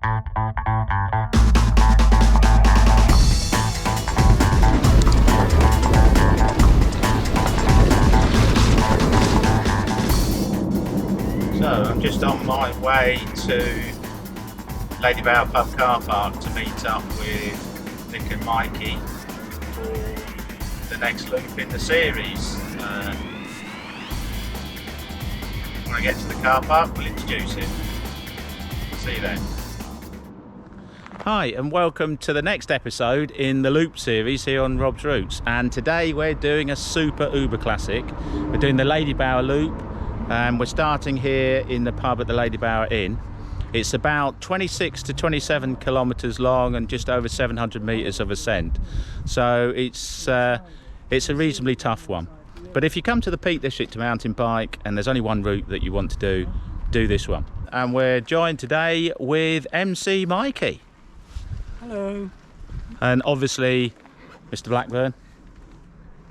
So I'm just on my way to Ladybower pub car park to meet up with Nick and Mikey for the next loop in the series. When I get to the car park, we'll introduce him. See you then. Hi and welcome to the next episode in the Loop series here on Rob's Routes, and today we're doing a super uber classic. We're doing the Ladybower Loop and we're starting here in the pub at the Ladybower Inn. It's about 26 to 27 kilometres long and just over 700 metres of ascent, so it's a reasonably tough one. But if you come to the Peak District to mountain bike and there's only one route that you want to do this one. And we're joined today with MC Mikey. Hello. And obviously Mr. Blackburn,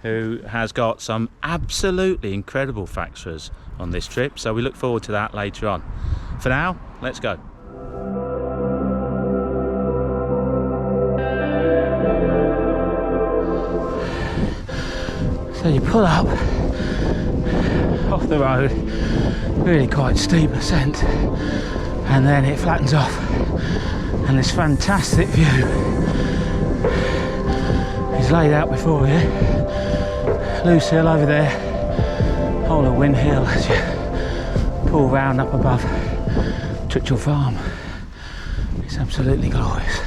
who has got some absolutely incredible facts for us on this trip, so we look forward to that later on. For now, let's go. So you pull up off the road, really quite steep ascent, and then it flattens off and this fantastic view is laid out before you. Loose hill over there, whole of Wind Hill as you pull round up above Twitchell Farm. It's absolutely glorious.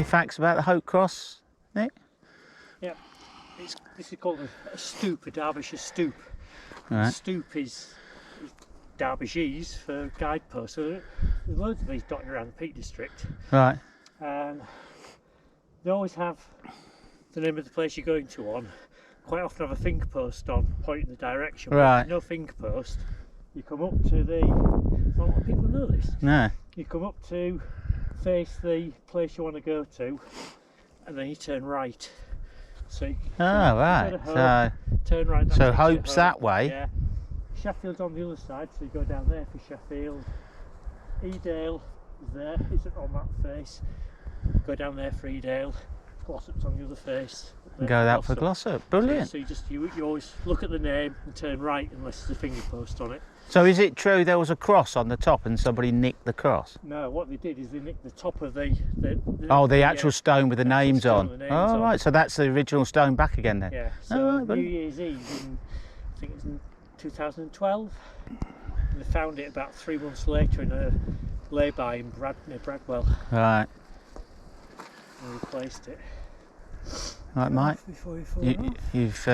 Facts about the Hope Cross, Nick? Yeah, this is called a stoop, a Derbyshire stoop. Right. Stoop is Derbyshire's for guideposts. So there's loads of these dotted around the Peak District. Right. And they always have the name of the place you're going to on. Quite often have a finger post on pointing the direction. Right. No finger post. You come up to the. Not a lot of people know this. No. You come up to face the place you want to go to, and then you turn right. So you right. Hope, turn right. So Hope's that way. Yeah. Sheffield's on the other side, so you go down there for Sheffield. Edale is there. It's on that face. Go down there for Edale. Glossop's on the other face. Go that for Glossop. Brilliant. So you always look at the name and turn right unless there's a finger post on it. So is it true there was a cross on the top and somebody nicked the cross? No, what they did is they nicked the top of the actual stone with the names on. Right, so that's the original stone back again then? Yeah, so right, New Year's Eve I think it's in 2012, and they found it about 3 months later in a lay-by near Bradwell. Right. And replaced it. Right, Mike, you've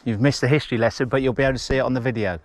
you've missed the history lesson, but you'll be able to see it on the video.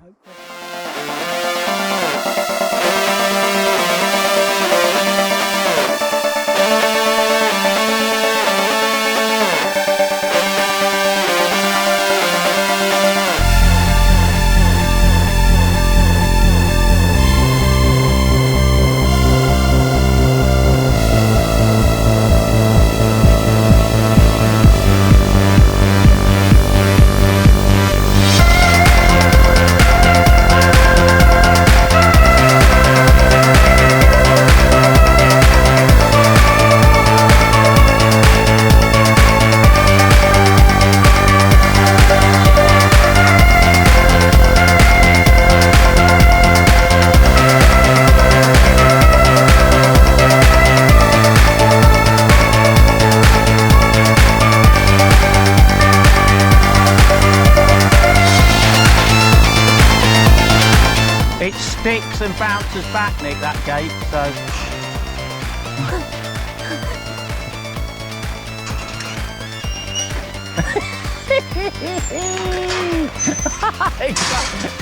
It sticks and bounces back, Nick, that gate, so...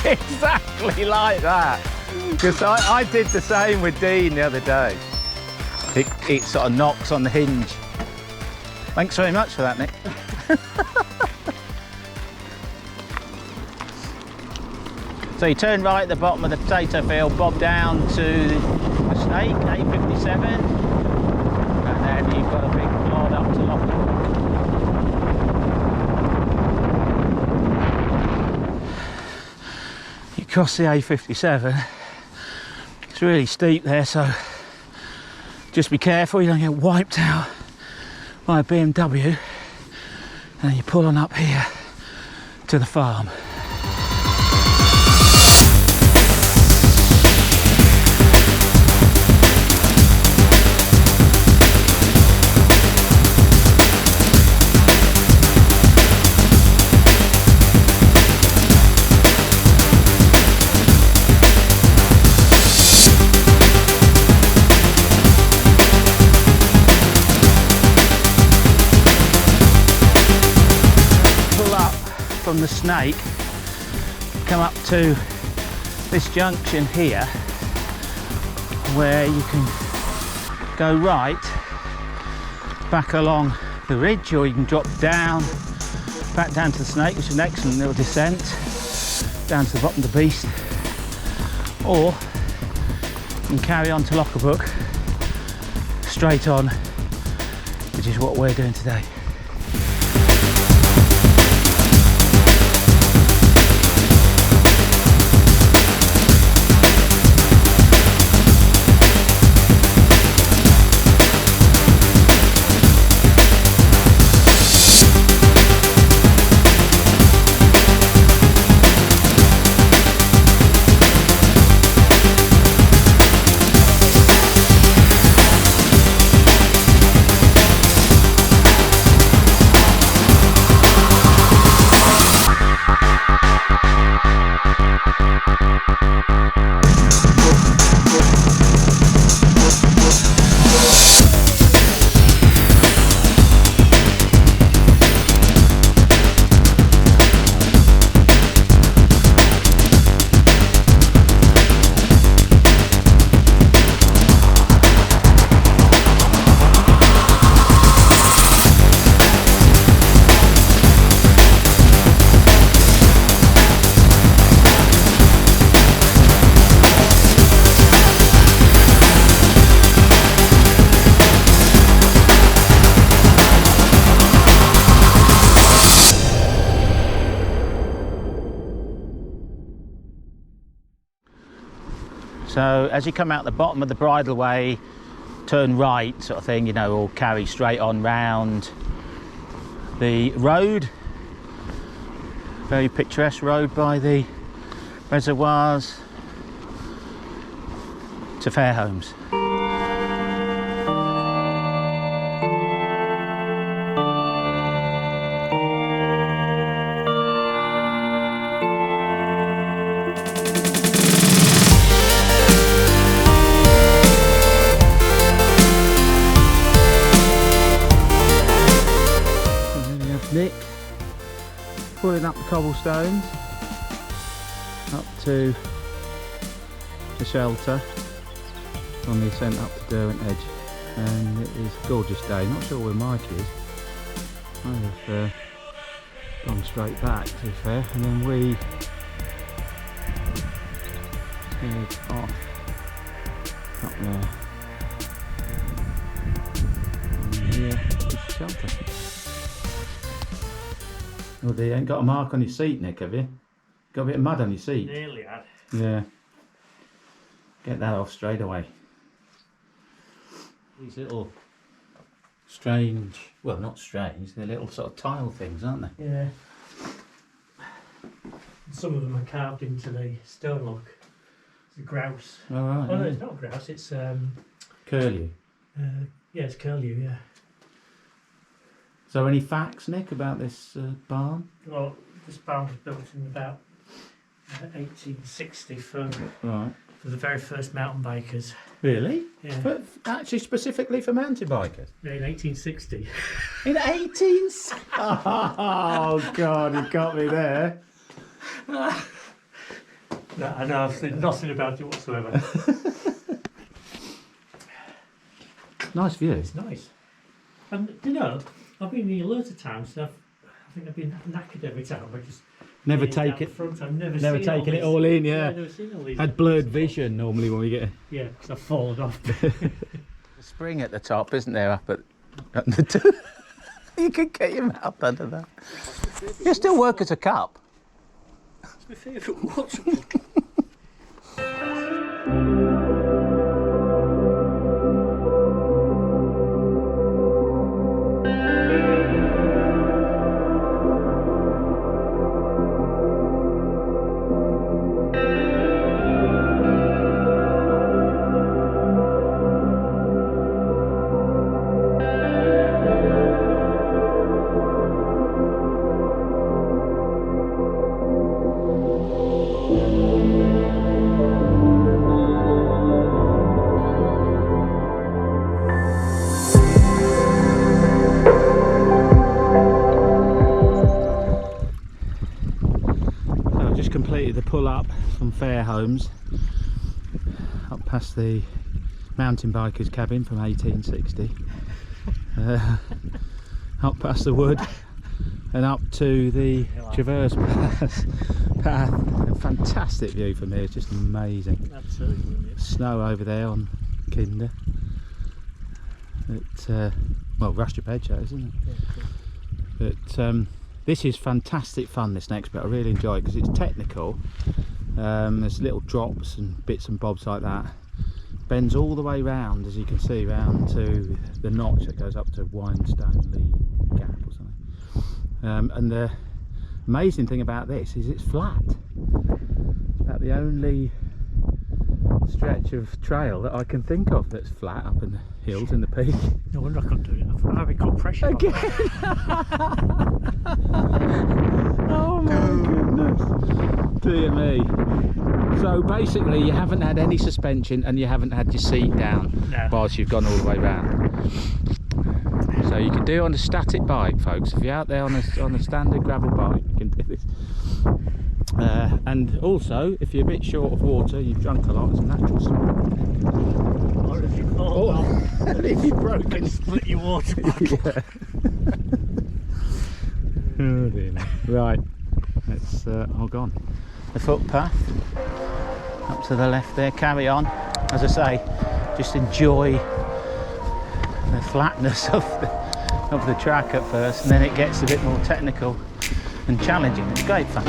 Exactly like that. Because I did the same with Dean the other day. It sort of knocks on the hinge. Thanks very much for that, Nick. So you turn right at the bottom of the potato field, bob down to the snake, A57, and then you've got a big plod up to Lockwood. You cross the A57, it's really steep there, so just be careful you don't get wiped out by a BMW, and then you pull on up here to the farm. From the snake, come up to this junction here where you can go right back along the ridge, or you can drop down back down to the snake, which is an excellent little descent down to the bottom of the beast, or you can carry on to Lockabrook straight on, which is what we're doing today. So as you come out the bottom of the bridleway, turn right sort of thing, you know, or carry straight on round the road. Very picturesque road by the reservoirs to Fairholmes. Nick pulling up the cobblestones up to the shelter on the ascent up to Derwent Edge, and it is a gorgeous day. Not sure where Mike is. I have gone straight back, to be fair, and then we head off up there, and here is the shelter. Well, you ain't got a mark on your seat, Nick, have you? Got a bit of mud on your seat? Nearly had. Yeah. Get that off straight away. These little strange, well, not strange, they're little sort of tile things, aren't they? Yeah. Some of them are carved into the stone lock. It's a grouse. Oh, right. Oh, no, it's not a grouse, it's... Curlew. Yeah, it's curlew, yeah. So any facts, Nick, about this barn? Well, this barn was built in about 1860 for Right. the very first mountain bikers. Really? Yeah. But actually, specifically for mountain bikers. Yeah, in 1860. In 18. Oh God, you got me there. No, I know, I've said nothing about it whatsoever. Nice view. It's nice. And you know, I've been here loads of times. So I think I've been knackered every time. I just Never being down take the it. front, I've never Never seen taken all it all in. Yeah. I've never seen all these. Had blurred vision normally when we get. Yeah, because I've fallen off. The spring at the top, isn't there? Up at the top. You could get your mouth under that. You still work as a cup. It's my favourite water book. Completed the pull up from Fairholmes up past the mountain bikers cabin from 1860, up past the wood and up to the traverse path. A fantastic view from here, just amazing. Absolutely brilliant. Snow over there on Kinder. Well, Rushton Hedgehow, isn't it? But this is fantastic fun, this next bit. I really enjoy it because it's technical. There's little drops and bits and bobs like that. Bends all the way round, as you can see, round to the notch that goes up to Whinstone Lee Gap or something. And the amazing thing about this is it's flat. It's about the only stretch of trail that I can think of that's flat up in the hills in the peak. No wonder I couldn't do it. I'm having good pressure. Again! Oh my goodness! Dear me. So basically you haven't had any suspension and you haven't had your seat down whilst you've gone all the way round. So you can do it on a static bike, folks. If you're out there on a standard gravel bike, you can do this. And also, if you're a bit short of water, you've drunk a lot, it's a natural swim. Or if you've fallen off, And if you've broken, split your water book. yeah. Oh dear. Right, let's hog on. The footpath up to the left there, carry on. As I say, just enjoy the flatness of the track at first, and then it gets a bit more technical and challenging. It's great fun.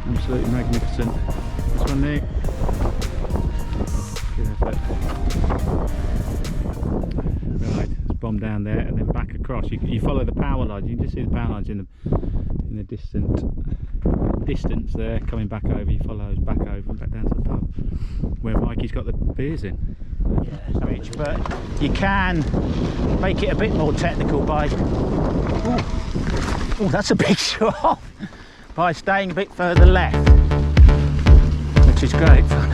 Absolutely magnificent. This one there. Right, let's bomb down there and then back across. You follow the power lines. You can just see the power lines in the distance there, coming back over. You follow those back over and back down to the pub where Mikey's got the beers in. Yeah, but you can make it a bit more technical by oh, that's a big shot, by staying a bit further left, which is great fun.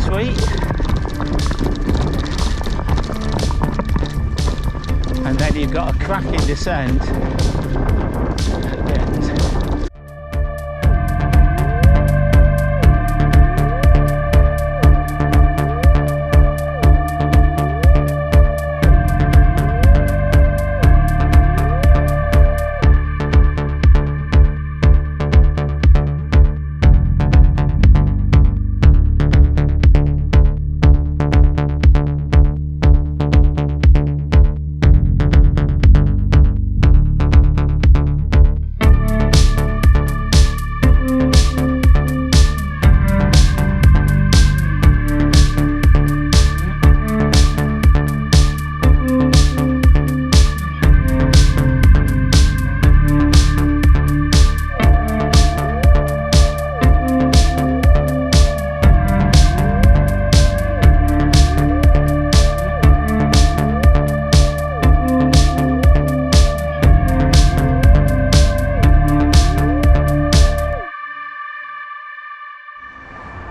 sweet. And then you've got a cracking descent at the end.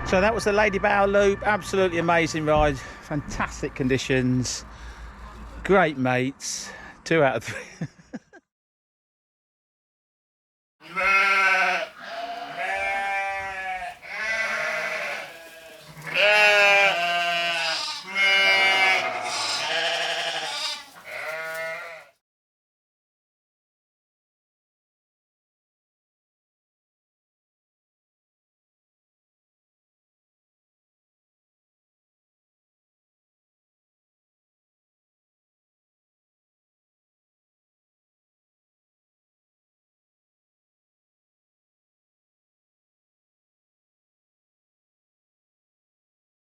So that was the Ladybower Loop. Absolutely amazing ride, fantastic conditions, great mates, 2 out of 3.